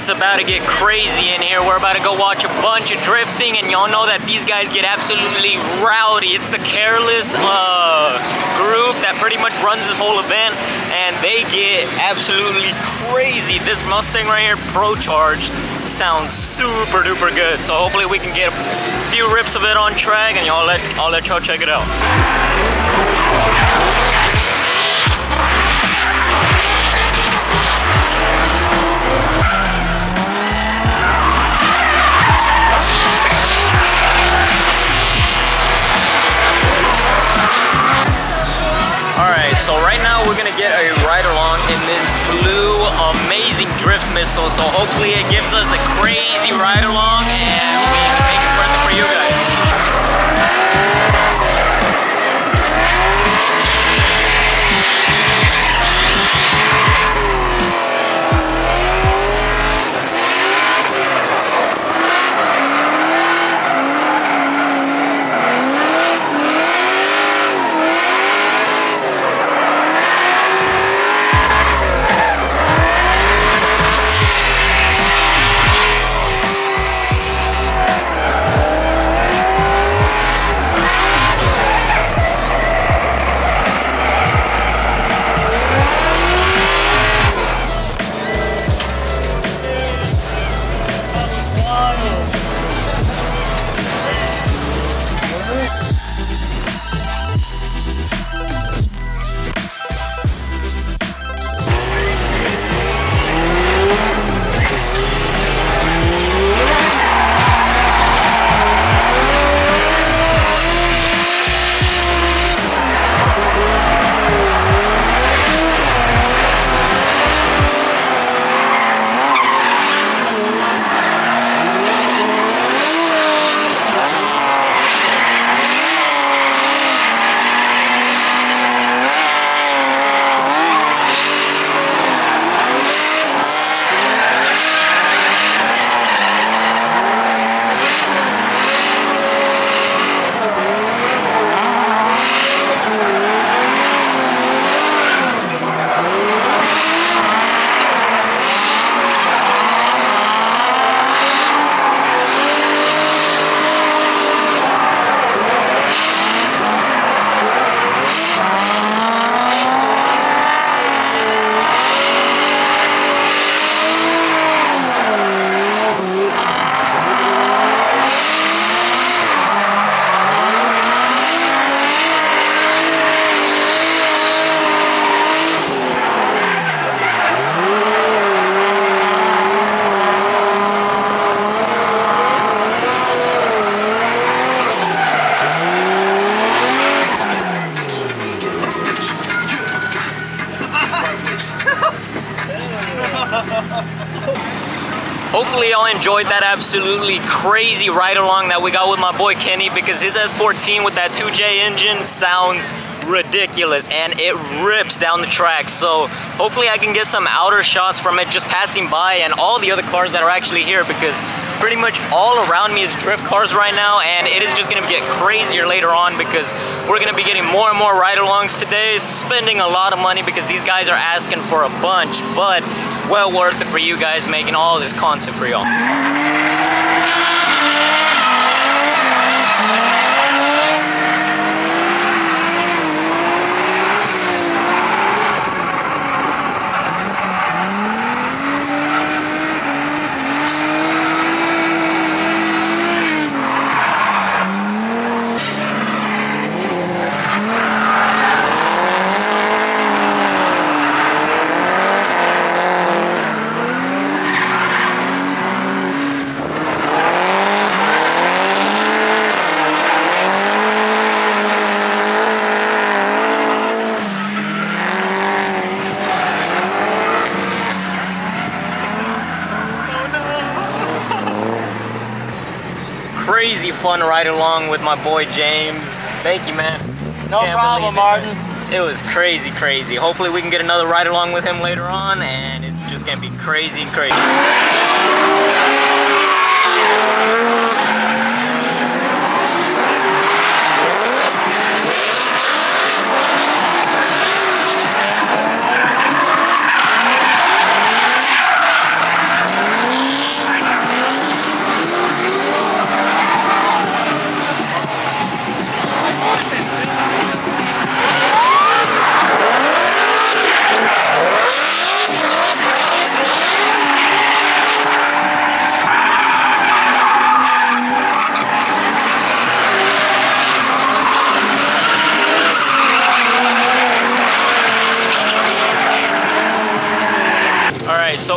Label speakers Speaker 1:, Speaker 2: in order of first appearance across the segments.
Speaker 1: it's about to get crazy in here. We're about to go watch a bunch of drifting, and y'all know that these guys get absolutely rowdy. It's the Kareless group that pretty much runs this whole event, and they get absolutely crazy. This Mustang right here, Pro Charged, sounds super duper good. So hopefully we can get a few rips of it on track, and I'll let y'all check it out. Alright, so right now we're gonna get a ride along in this blue amazing drift missile. So hopefully it gives us a crazy ride along and we can make it worth it for you guys. Hopefully y'all enjoyed that absolutely crazy ride along that we got with my boy Kenny, because his S14 with that 2J engine sounds ridiculous and it rips down the track. So hopefully I can get some outer shots from it just passing by and all the other cars that are actually here, because pretty much all around me is drift cars right now, and it is just gonna get crazier later on because we're gonna be getting more and more ride-alongs today, spending a lot of money because these guys are asking for a bunch, but well worth it for you guys, making all this content for y'all. Crazy fun ride along with my boy James. Thank you, man.
Speaker 2: No problem, Martin.
Speaker 1: It was crazy. Hopefully we can get another ride along with him later on, and it's just gonna be crazy.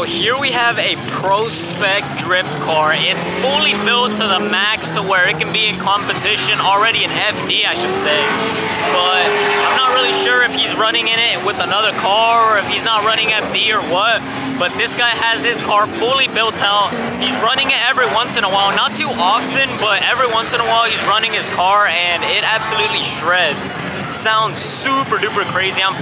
Speaker 1: here we have a pro spec drift car. It's fully built to the max to where it can be in competition, already in FD I should say. But I'm not really sure if he's running in it with another car or if he's not running FD or what. But this guy has his car fully built out. He's running it every once in a while, not too often, but every once in a while he's running his car and it absolutely shreds. Sounds super duper crazy. I'm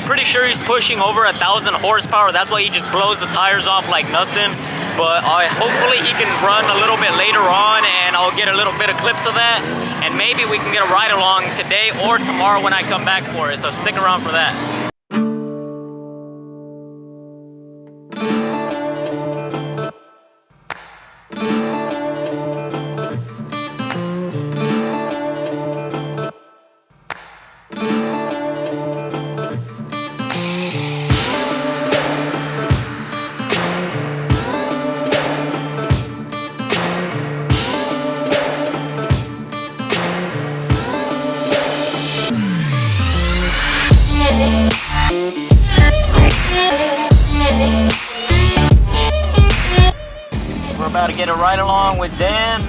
Speaker 1: pretty sure he's pushing over 1,000 horsepower. That's why he just blows the tires off like nothing. But hopefully he can run a little bit later on and I'll get a little bit of clips of that. And maybe we can get a ride along today or tomorrow when I come back for it. So stick around for that. We're about to get a ride along with Dan.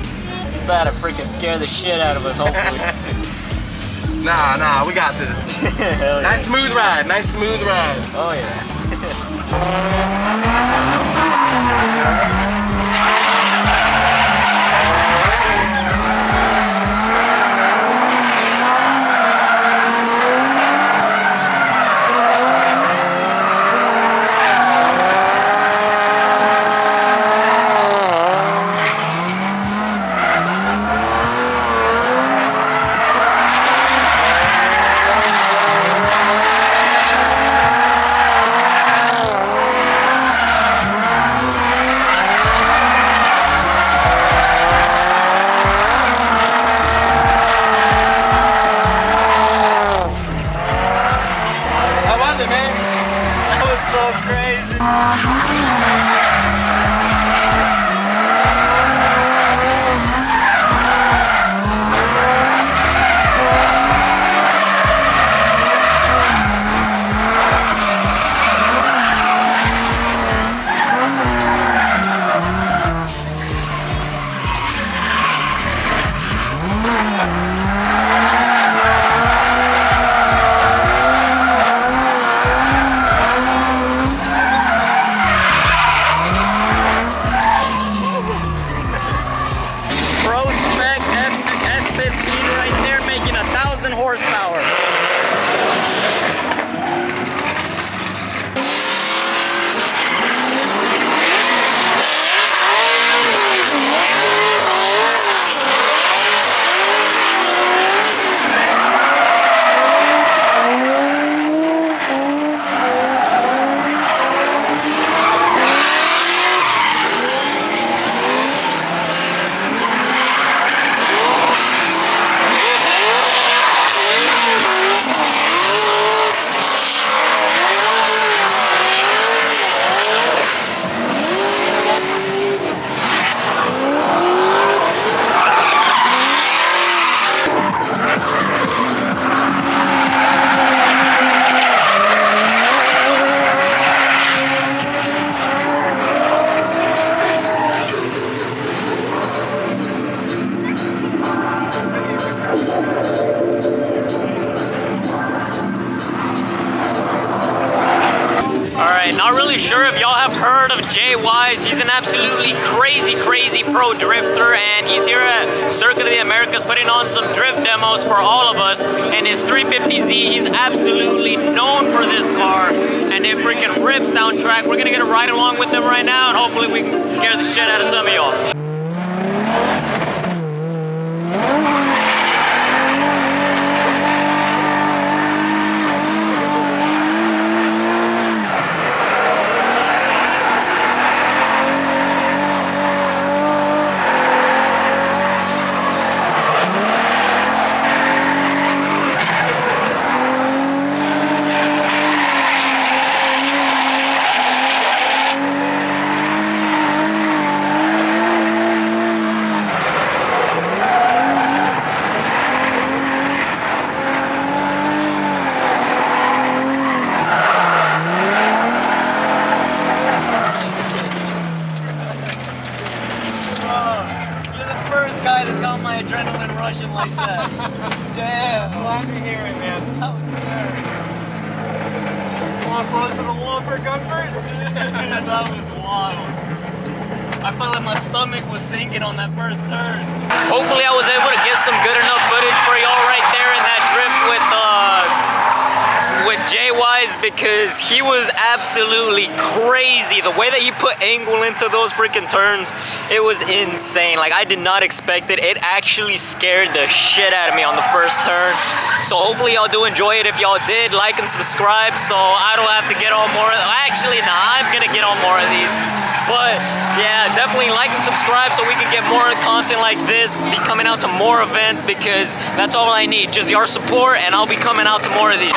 Speaker 1: He's about to freaking scare the shit out of us, hopefully.
Speaker 3: Nah, we got this.
Speaker 1: Hell yeah.
Speaker 3: Nice smooth ride, nice smooth ride.
Speaker 1: Oh yeah. So crazy. Horsepower. Not really sure if y'all have heard of Jay Wise. He's an absolutely crazy pro drifter, and he's here at Circuit of the Americas putting on some drift demos for all of us. And his 350Z, he's absolutely known for this car, and it freaking rips down track. We're gonna get a ride along with him right now, and hopefully we can scare the shit out of some of y'all. that. Damn.
Speaker 2: Glad to hear it, man.
Speaker 1: That was scary.
Speaker 2: Want close to the wall for comfort?
Speaker 1: That was wild. I felt like my stomach was sinking on that first turn. Hopefully I was able to get some good enough footage for y'all right there in that drift with J-Wise, because he was absolutely crazy. The way that he put angle into those freaking turns, it was insane. Like, I did not expect it. It actually scared the shit out of me on the first turn. So hopefully y'all do enjoy it. If y'all did, like and subscribe so I don't have to get on more. Actually, nah, I'm gonna get on more of these. But yeah, definitely like and subscribe so we can get more content like this, be coming out to more events, because that's all I need. Just your support and I'll be coming out to more of these.